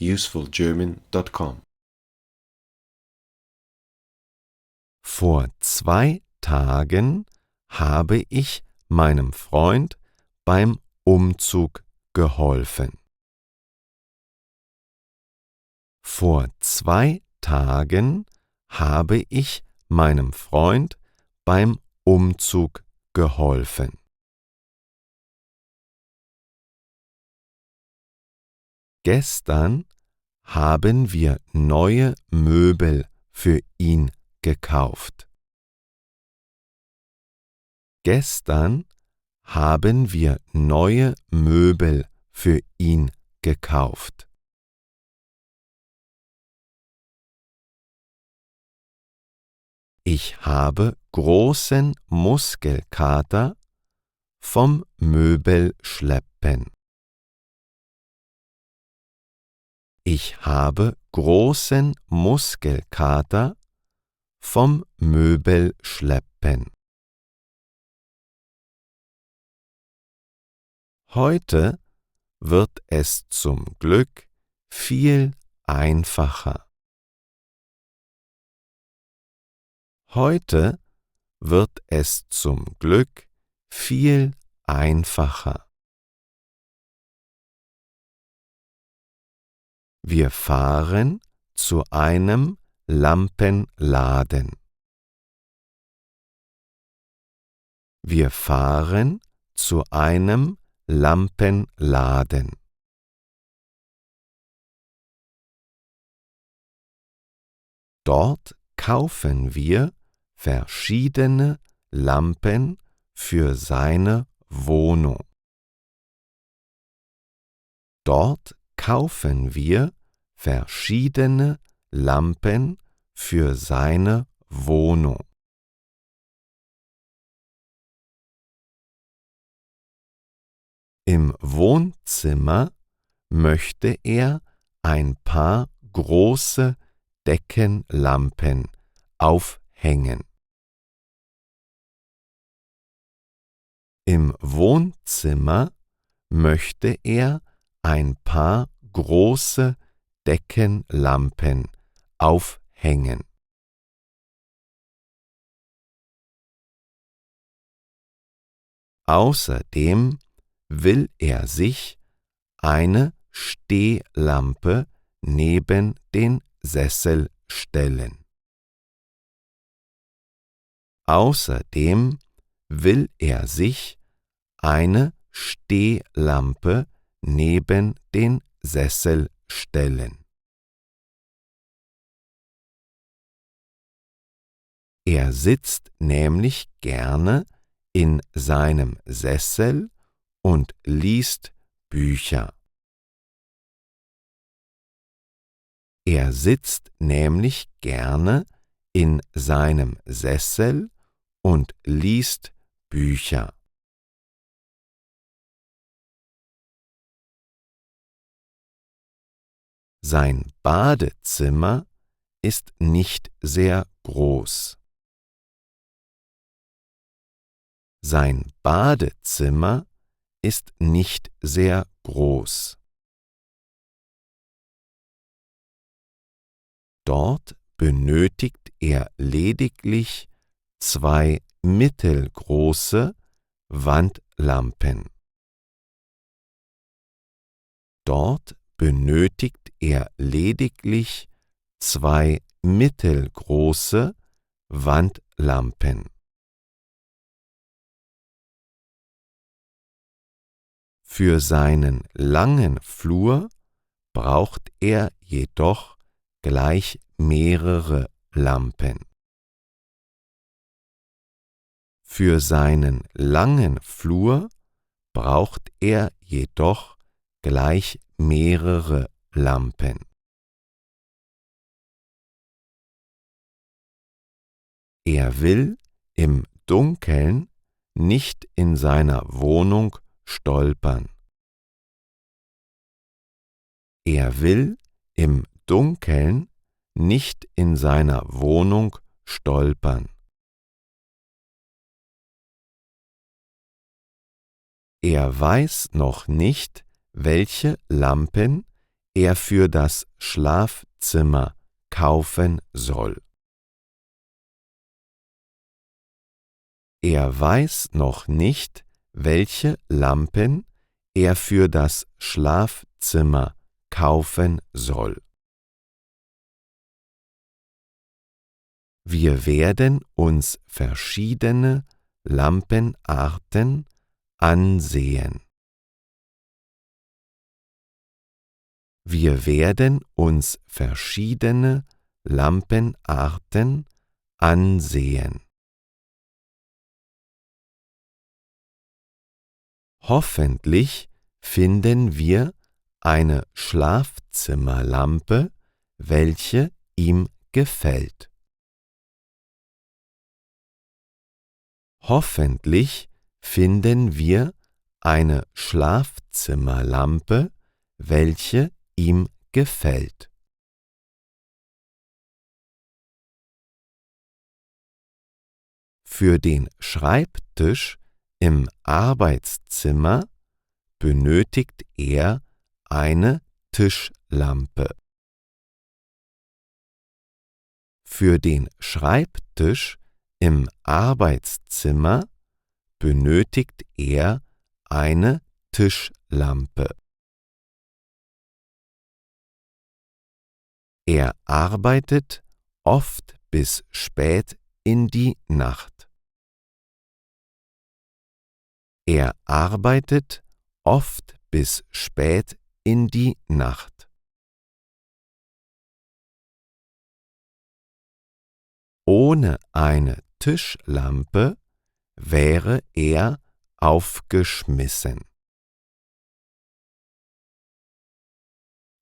usefulgerman.com. Vor 2 Tagen habe ich meinem Freund beim Umzug geholfen. Vor 2 Tagen habe ich meinem Freund beim Umzug geholfen. Gestern haben wir neue Möbel für ihn gekauft. Gestern haben wir neue Möbel für ihn gekauft. Ich habe großen Muskelkater vom Möbelschleppen. Ich habe großen Muskelkater vom Möbelschleppen. Heute wird es zum Glück viel einfacher. Heute wird es zum Glück viel einfacher. Wir fahren zu einem Lampenladen. Wir fahren zu einem Lampenladen. Dort kaufen wir verschiedene Lampen für seine Wohnung. Dort kaufen wir verschiedene Lampen für seine Wohnung. Im Wohnzimmer möchte er ein paar große Deckenlampen aufhängen. Im Wohnzimmer möchte er ein paar große Deckenlampen aufhängen. Außerdem will er sich eine Stehlampe neben den Sessel stellen. Außerdem will er sich eine Stehlampe neben den Sessel stellen. Er sitzt nämlich gerne in seinem Sessel und liest Bücher. Er sitzt nämlich gerne in seinem Sessel und liest Bücher. Sein Badezimmer ist nicht sehr groß. Sein Badezimmer ist nicht sehr groß. Dort benötigt er lediglich 2 mittelgroße Wandlampen. Dort benötigt er lediglich 2 mittelgroße Wandlampen. Für seinen langen Flur braucht er jedoch gleich mehrere Lampen. Für seinen langen Flur braucht er jedoch gleich mehrere Lampen. Er will im Dunkeln nicht in seiner Wohnung stolpern. Er will im Dunkeln nicht in seiner Wohnung stolpern. Er weiß noch nicht, welche Lampen er für das Schlafzimmer kaufen soll. Er weiß noch nicht, welche Lampen er für das Schlafzimmer kaufen soll. Wir werden uns verschiedene Lampenarten ansehen. Wir werden uns verschiedene Lampenarten ansehen. Hoffentlich finden wir eine Schlafzimmerlampe, welche ihm gefällt. Hoffentlich finden wir eine Schlafzimmerlampe, welche ihm gefällt. Für den Schreibtisch im Arbeitszimmer benötigt er eine Tischlampe. Für den Schreibtisch im Arbeitszimmer benötigt er eine Tischlampe. Er arbeitet oft bis spät in die Nacht. Er arbeitet oft bis spät in die Nacht. Ohne eine Tischlampe wäre er aufgeschmissen.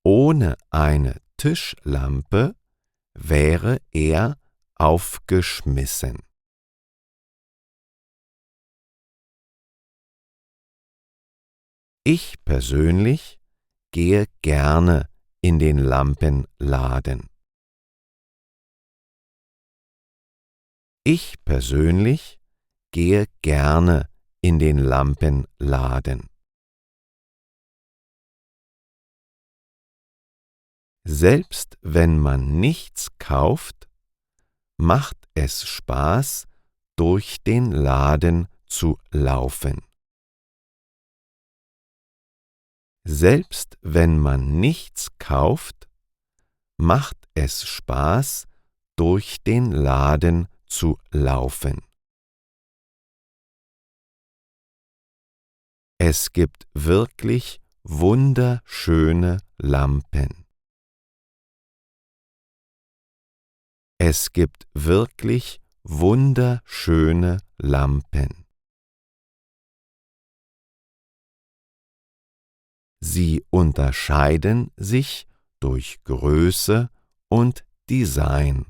Ohne eine Tischlampe wäre er aufgeschmissen. Ich persönlich gehe gerne in den Lampenladen. Ich persönlich gehe gerne in den Lampenladen. Selbst wenn man nichts kauft, macht es Spaß, durch den Laden zu laufen. Selbst wenn man nichts kauft, macht es Spaß, durch den Laden zu laufen. Es gibt wirklich wunderschöne Lampen. Es gibt wirklich wunderschöne Lampen. Sie unterscheiden sich durch Größe und Design.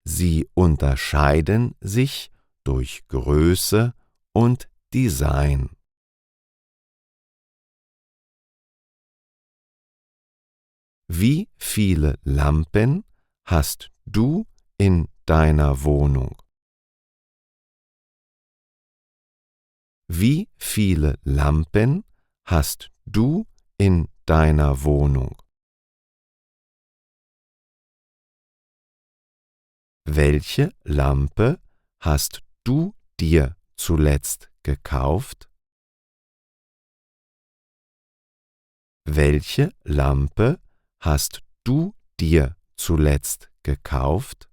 Sie unterscheiden sich durch Größe und Design. Wie viele Lampen hast du in deiner Wohnung? Wie viele Lampen hast du in deiner Wohnung? Welche Lampe hast du dir zuletzt gekauft? Welche Lampe hast du dir zuletzt gekauft?